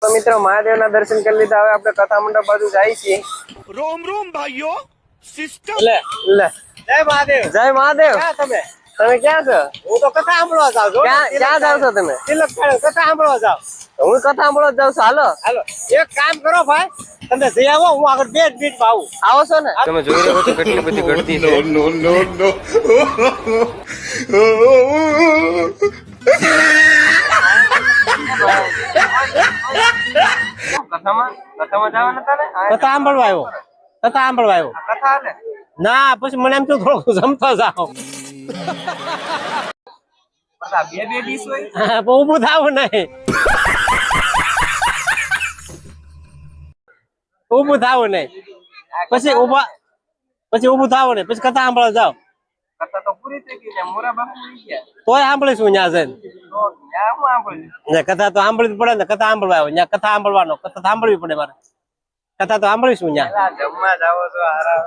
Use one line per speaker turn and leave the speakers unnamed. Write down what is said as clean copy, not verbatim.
તો મિત્રો મહાદેવના દર્શન કરી લીધા. હવે આપણે કથા મંડપ બાજુ જાય છીએ.
रोम रोम भाइयों सिस्टम
લે
જય મહાદેવ.
જય મહાદેવ.
ક્યાં તમે?
તમે ક્યાં છો?
હું તો કથા સાંભળવા જાઉં છું.
ક્યાં જાવ છો તમે?
તિલક ખાડે કથા સાંભળવા જાઉં.
હું કથા સાંભળવા જાઉં છું. હાલો
હાલો એક કામ કરો ભાઈ, તમે જઈ આવો, હું આગળ 2 મિનિટમાં આવું.
આવો છો ને? તમે જોઈ રહ્યો છો કેટલી બધી ગળતી છે. કથામાં જવા નતા ને?
કથા સાંભળવા આવ્યો. કથા સાંભળવા આવ્યો.
કથા હાલે?
ના પછી મને એમ તો થોડું જમતો જાઓ.
બધા બે ડીશ હોય.
ઊભું થાવું નહીં. ઊભું થાવું નહીં. પછી ઊભું થાવું નહીં. પછી કથા સાંભળવા જાઓ.
કથા તો પૂરી થઈ ગઈ ને મોરા બાપુ થઈ ગયા.
તોય સાંભળીશું ત્યાં જઈને.
તો ત્યાં હું સાંભળ્યું.
ને કથા તો સાંભળવી જ પડે ને. કથા સાંભળવા આવ્યો ત્યાં કથા સાંભળવાનો. કથા સાંભળવી પડે મારે. કથા તો સાંભળીશું ત્યાં.
જમવા જાવો છો આરામ.